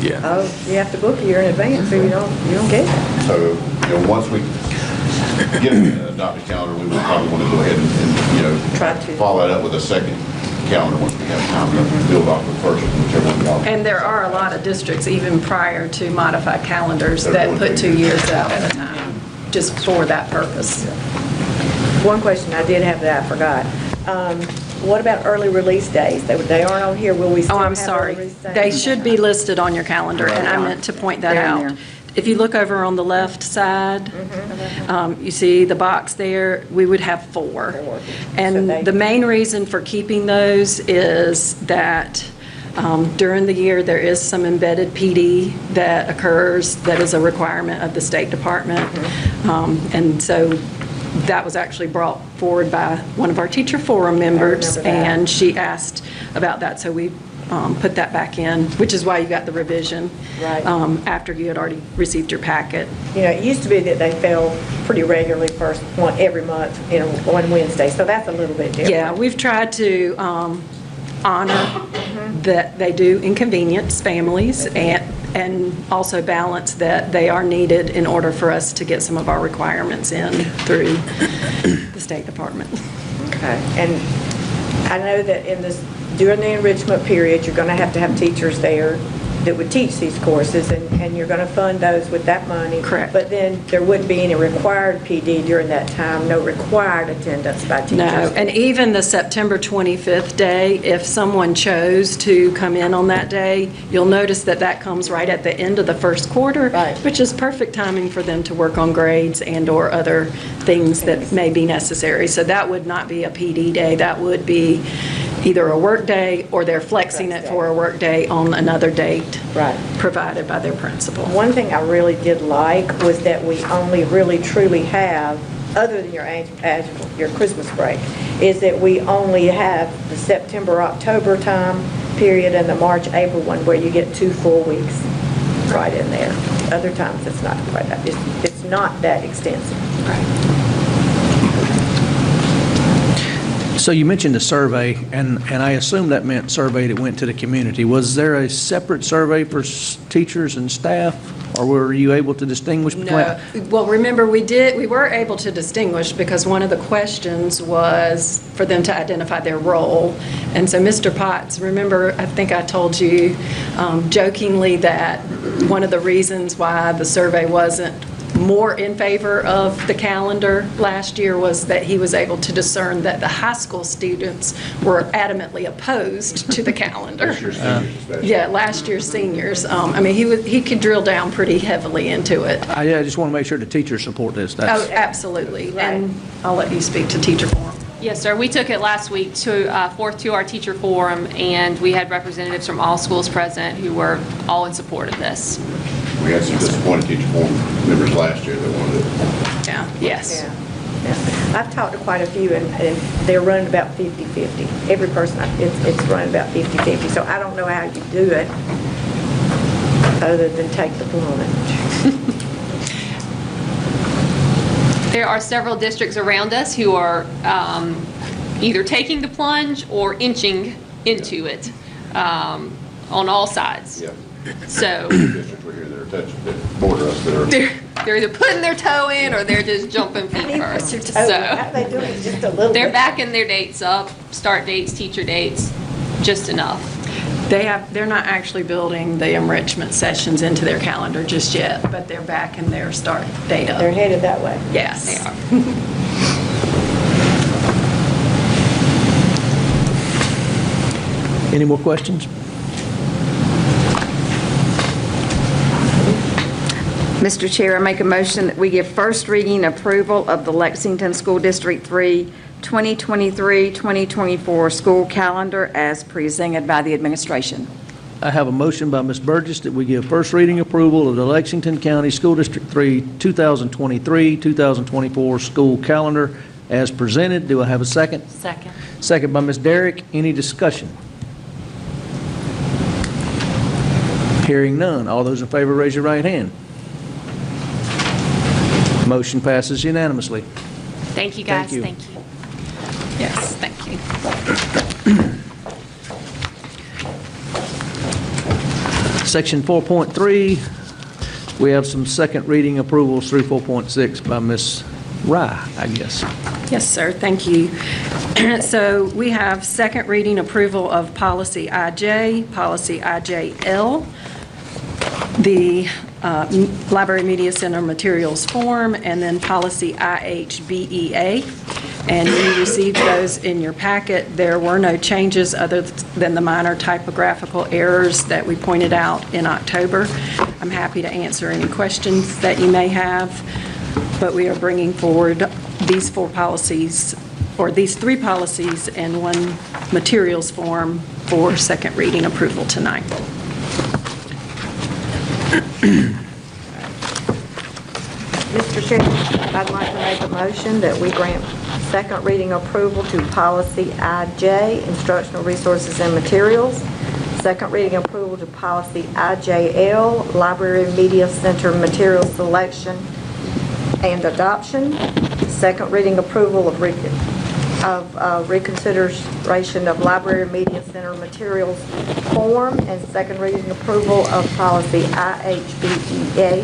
O: Yeah.
K: Oh, you have to book a year in advance, so you don't get it.
E: So, once we get an adopted calendar, we would probably want to go ahead and
K: Try to.
E: follow that up with a second calendar once we have time to build off the first one, whichever one y'all.
N: And there are a lot of districts, even prior to modified calendars, that put 2 years out at a time, just for that purpose.
K: One question I did have that I forgot. What about early release days? They aren't on here. Will we still
N: Oh, I'm
K: have
N: sorry.
K: early release days?
N: They should be listed on your calendar, and I meant to point that
K: They're in
N: out.
K: there.
N: If you look over on the left side, you see the box there, we would have 4. And the main reason for keeping those is that during the year, there is some embedded PD that occurs that is a requirement of the State Department. And so that was actually brought forward by one of our teacher forum members, and she asked about that, so we put that back in, which is why you got the revision after you had already received your packet.
K: It used to be that they fell pretty regularly every month, on Wednesday, so that's a little bit different.
N: Yeah, we've tried to honor that they do inconvenience families and also balance that they are needed in order for us to get some of our requirements in through the State Department.
K: Okay, and I know that during the enrichment period, you're going to have teachers there that would teach these courses, and you're going to fund those with that money.
N: Correct.
K: But then there wouldn't be any required PD during that time, no required attendance by teachers.
N: No, and even the September 25th day, if someone chose to come in on that day, you'll notice that comes right at the end of the first quarter, which is perfect timing for them to work on grades and/or other things that may be necessary. So that would not be a PD day. That would be either a work day or they're flexing it for a work day on another date provided by their principal.
K: One thing I really did like was that we only really truly have, other than your Christmas break, is that we only have the September-October time period and the March-April one where you get 2 full weeks right in there. Other times it's not quite that. It's not that extensive.
A: So you mentioned a survey, and I assume that meant survey that went to the community. Was there a separate survey for teachers and staff, or were you able to distinguish between?
N: No. Well, remember, we were able to distinguish because one of the questions was for them to identify their role. And so Mr. Potts, remember, I think I told you jokingly that one of the reasons why the survey wasn't more in favor of the calendar last year was that he was able to discern that the high school students were adamantly opposed to the calendar. Yeah, last year's seniors. I mean, he could drill down pretty heavily into it.
A: I just want to make sure the teachers support this.
N: Oh, absolutely. And I'll let you speak to teacher forum.
M: Yes, sir. We took it last week to our teacher forum, and we had representatives from all schools present who were all in support of this.
E: We had some disappointed teacher forum members last year that wanted it.
N: Yeah. Yes.
K: Yeah. I've talked to quite a few, and they're running about 50-50. Every person, it's running about 50-50. So I don't know how you do it other than take the plunge.
M: There are several districts around us who are either taking the plunge or inching into it on all sides.
E: Yeah.
M: So
E: districts we're here that are touching, that border us, that are
M: They're either putting their toe in or they're just jumping feet first.
K: How they doing it just a little
M: They're
K: bit?
M: backing their dates up, start dates, teacher dates, just enough.
N: They're not actually building the enrichment sessions into their calendar just yet, but they're backing their start date up.
K: They're headed that way.
N: Yes.
M: They are.
A: Any more questions?
P: Mr. Chair, I make a motion that we give first reading approval of the Lexington School District 3 2023-2024 school calendar as presented by the administration.
A: I have a motion by Ms. Burgess that we give first reading approval of the Lexington County School District 3 2023-2024 school calendar as presented. Do I have a second?
Q: Second.
A: Second by Ms. Derrick. Any discussion? Hearing none. All those in favor, raise your right hand. Motion passes unanimously.
M: Thank you, guys.
A: Thank you.
M: Thank you.
N: Yes, thank you.
A: Section 4.3, we have some second reading approvals through 4.6 by Ms. Rye, I guess.
N: Yes, sir, thank you. So we have second reading approval of policy IJ, policy IJL, the Library Media Center materials form, and then policy IHBEA. And you received those in your packet. There were no changes other than the minor typographical errors that we pointed out in October. I'm happy to answer any questions that you may have, but we are bringing forward these four policies, or these three policies and one materials form for second reading approval tonight.
K: Mr. Chair, I'd like to make a motion that we grant second reading approval to policy IJ, instructional resources and materials. Second reading approval to policy IJL, library media center material selection and adoption. Second reading approval of reconsideration of library media center materials form, and second reading approval of policy IHBEA,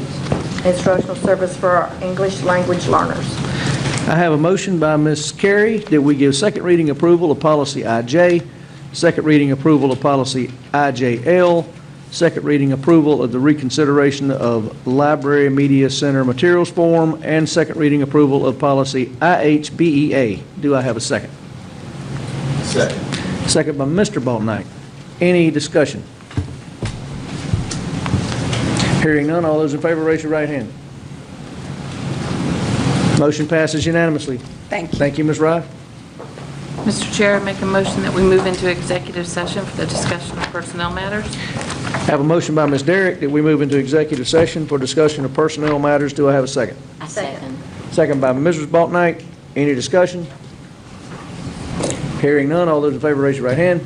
K: instructional service for our English language learners.
A: I have a motion by Ms. Carey that we give second reading approval of policy IJ, second reading approval of policy IJL, second reading approval of the reconsideration of Library Media Center materials form, and second reading approval of policy IHBEA. Do I have a second?
R: Second.
A: Second by Mr. Baltnight. Any discussion? Hearing none, all those in favor raise your right hand. Motion passes unanimously.
N: Thank you.
A: Thank you, Ms. Rye.
Q: Mr. Chair, I make a motion that we move into executive session for the discussion of personnel matters.
A: Have a motion by Ms. Derrick that we move into executive session for discussion of personnel matters. Do I have a second?
Q: I second.
A: Second by Mrs. Baltnight. Any discussion? Hearing none, all those in favor raise your right hand.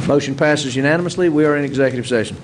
A: Motion passes unanimously. We are in executive session.